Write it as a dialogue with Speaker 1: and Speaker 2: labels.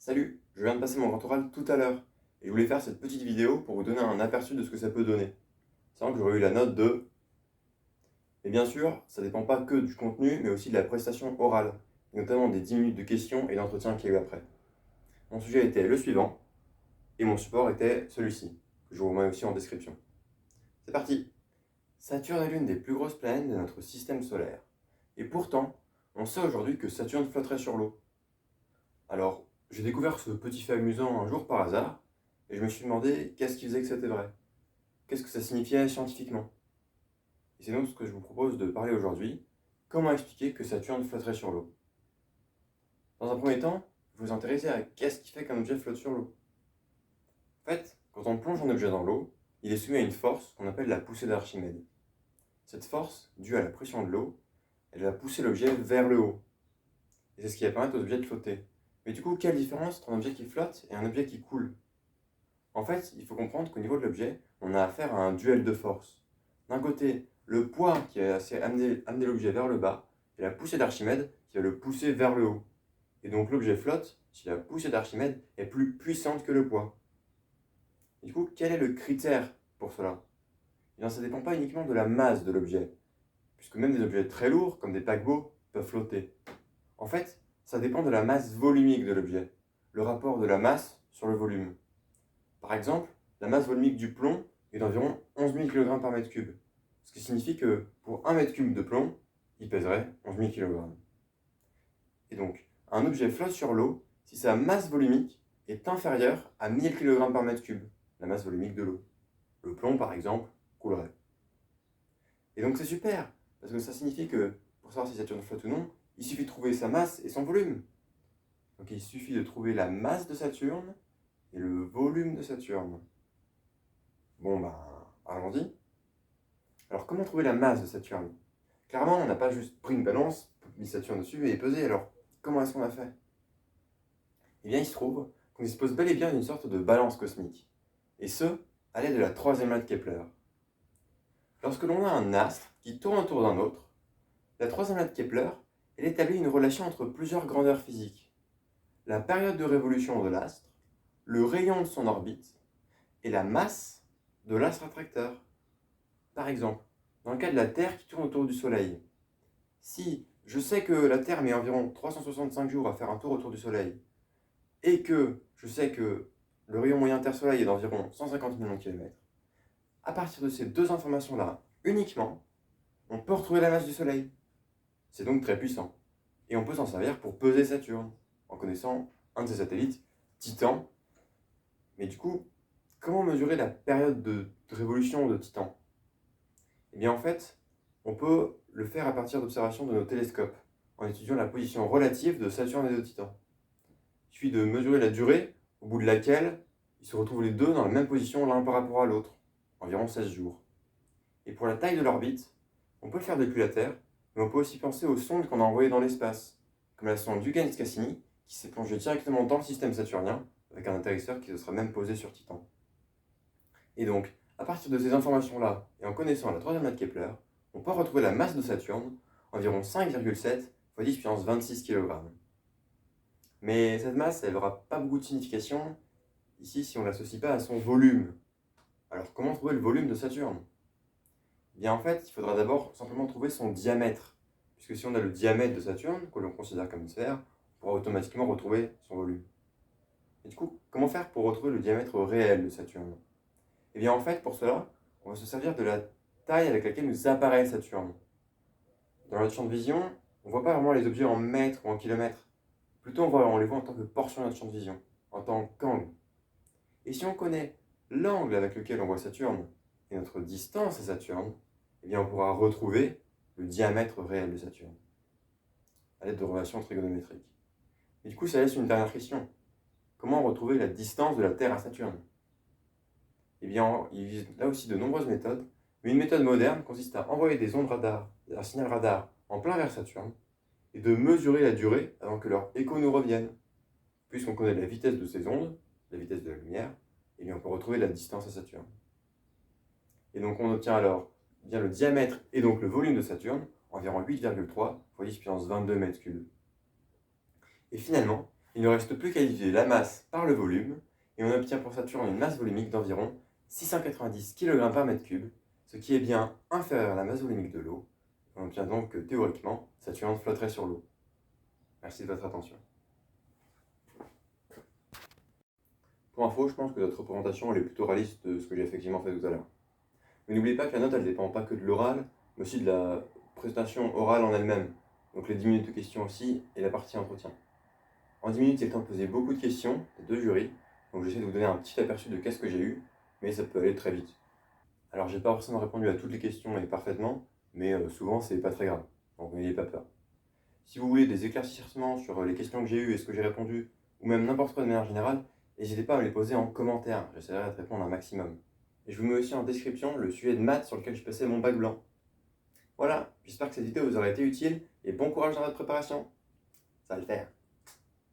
Speaker 1: Salut, je viens de passer mon grand oral tout à l'heure et je voulais faire cette petite vidéo pour vous donner un aperçu de ce que ça peut donner. Sachant que j'aurais eu la note de... Et bien sûr, ça dépend pas que du contenu, mais aussi de la prestation orale, et notamment des 10 minutes de questions et d'entretien qu'il y a eu après. Mon sujet était le suivant, et mon support était celui-ci, que je vous remets aussi en description. C'est parti! Saturne est l'une des plus grosses planètes de notre système solaire. Et pourtant, on sait aujourd'hui que Saturne flotterait sur l'eau. Alors, j'ai découvert ce petit fait amusant un jour par hasard, et je me suis demandé qu'est-ce qui faisait que c'était vrai. Qu'est-ce que ça signifiait scientifiquement? Et c'est donc ce que je vous propose de parler aujourd'hui. Comment expliquer que Saturne flotterait sur l'eau? Dans un premier temps, vous vous intéressez à qu'est-ce qui fait qu'un objet flotte sur l'eau. En fait, quand on plonge un objet dans l'eau, il est soumis à une force qu'on appelle la poussée d'Archimède. Cette force, due à la pression de l'eau, elle va pousser l'objet vers le haut. Et c'est ce qui va permettre aux objets de flotter. Mais du coup, quelle différence entre un objet qui flotte et un objet qui coule? En fait, il faut comprendre qu'au niveau de l'objet, on a affaire à un duel de force. D'un côté, le poids qui va amener l'objet vers le bas, et la poussée d'Archimède qui va le pousser vers le haut. Et donc l'objet flotte si la poussée d'Archimède est plus puissante que le poids. Et du coup, quel est le critère pour cela? Eh bien, ça ne dépend pas uniquement de la masse de l'objet, puisque même des objets très lourds, comme des paquebots, peuvent flotter. En fait, ça dépend de la masse volumique de l'objet, le rapport de la masse sur le volume. Par exemple, la masse volumique du plomb est d'environ 11 000 kg par mètre cube, ce qui signifie que pour 1 mètre cube de plomb, il pèserait 11 000 kg. Et donc, un objet flotte sur l'eau si sa masse volumique est inférieure à 1000 kg par mètre cube, la masse volumique de l'eau. Le plomb, par exemple, coulerait. Et donc c'est super, parce que ça signifie que pour savoir si Saturne flotte ou non, il suffit de trouver sa masse et son volume. Donc il suffit de trouver la masse de Saturne et le volume de Saturne. Bon allons-y. Alors comment trouver la masse de Saturne? Clairement, on n'a pas juste pris une balance, mis Saturne dessus et pesé, alors comment est-ce qu'on a fait? Eh bien il se trouve qu'on dispose bel et bien d'une sorte de balance cosmique. Et ce, à l'aide de la troisième loi de Kepler. Lorsque l'on a un astre qui tourne autour d'un autre, la troisième loi de Kepler, elle établit une relation entre plusieurs grandeurs physiques. La période de révolution de l'astre, le rayon de son orbite et la masse de l'astre attracteur. Par exemple, dans le cas de la Terre qui tourne autour du Soleil, si je sais que la Terre met environ 365 jours à faire un tour autour du Soleil, et que je sais que le rayon moyen Terre-Soleil est d'environ 150 millions de kilomètres, à partir de ces deux informations-là uniquement, on peut retrouver la masse du Soleil. C'est donc très puissant. Et on peut s'en servir pour peser Saturne, en connaissant un de ses satellites, Titan. Mais du coup, comment mesurer la période de révolution de Titan? Eh bien en fait, on peut le faire à partir d'observations de nos télescopes, en étudiant la position relative de Saturne et de Titan. Il suffit de mesurer la durée au bout de laquelle ils se retrouvent les deux dans la même position l'un par rapport à l'autre, environ 16 jours. Et pour la taille de l'orbite, on peut le faire depuis la Terre, mais on peut aussi penser aux sondes qu'on a envoyées dans l'espace, comme la sonde Huygens-Cassini, qui s'est plongée directement dans le système saturnien, avec un atterrisseur qui se sera même posé sur Titan. Et donc, à partir de ces informations-là, et en connaissant la troisième loi de Kepler, on peut retrouver la masse de Saturne, environ 5,7 x 10 puissance 26 kg. Mais cette masse, elle n'aura pas beaucoup de signification ici si on ne l'associe pas à son volume. Alors comment trouver le volume de Saturne? Eh bien en fait, il faudra d'abord simplement trouver son diamètre, puisque si on a le diamètre de Saturne, que l'on considère comme une sphère, on pourra automatiquement retrouver son volume. Et du coup, comment faire pour retrouver le diamètre réel de Saturne? Eh bien en fait, pour cela, on va se servir de la taille avec laquelle nous apparaît Saturne. Dans notre champ de vision, on ne voit pas vraiment les objets en mètres ou en kilomètres. Plutôt, on les voit en tant que portion de notre champ de vision, en tant qu'angle. Et si on connaît l'angle avec lequel on voit Saturne et notre distance à Saturne, eh bien on pourra retrouver le diamètre réel de Saturne à l'aide de relations trigonométriques. Et du coup, ça laisse une dernière question. Comment retrouver la distance de la Terre à Saturne? Eh bien, il existe là aussi de nombreuses méthodes, mais une méthode moderne consiste à envoyer des ondes radar, un signal radar en plein vers Saturne, et de mesurer la durée avant que leur écho nous revienne. Puisqu'on connaît la vitesse de ces ondes, la vitesse de la lumière, eh bien on peut retrouver la distance à Saturne. Et donc on obtient alors bien le diamètre et donc le volume de Saturne, environ 8,3 x 10 puissance 22 mètres cubes. Et finalement, Il ne reste plus qu'à diviser la masse par le volume, et on obtient pour Saturne une masse volumique d'environ 690 kg par mètre cube, ce qui est bien inférieur à la masse volumique de l'eau. On obtient donc que théoriquement, Saturne flotterait sur l'eau. Merci de votre attention. Pour info, je pense que notre représentation elle est plutôt réaliste de ce que j'ai effectivement fait tout à l'heure. Mais n'oubliez pas que la note elle dépend pas que de l'oral, mais aussi de la présentation orale en elle-même. Donc les 10 minutes de questions aussi et la partie entretien. En 10 minutes, il y a le temps de poser beaucoup de questions, des deux jurys, donc j'essaie de vous donner un petit aperçu de qu'est-ce que j'ai eu, mais ça peut aller très vite. Alors j'ai pas forcément répondu à toutes les questions et parfaitement, mais souvent c'est pas très grave, donc n'ayez pas peur. Si vous voulez des éclaircissements sur les questions que j'ai eues et ce que j'ai répondu, ou même n'importe quoi de manière générale, n'hésitez pas à me les poser en commentaire, j'essaierai de répondre un maximum. Et je vous mets aussi en description le sujet de maths sur lequel je passais mon bac blanc. Voilà, j'espère que cette vidéo vous aura été utile, et bon courage dans votre préparation. Ça va le faire.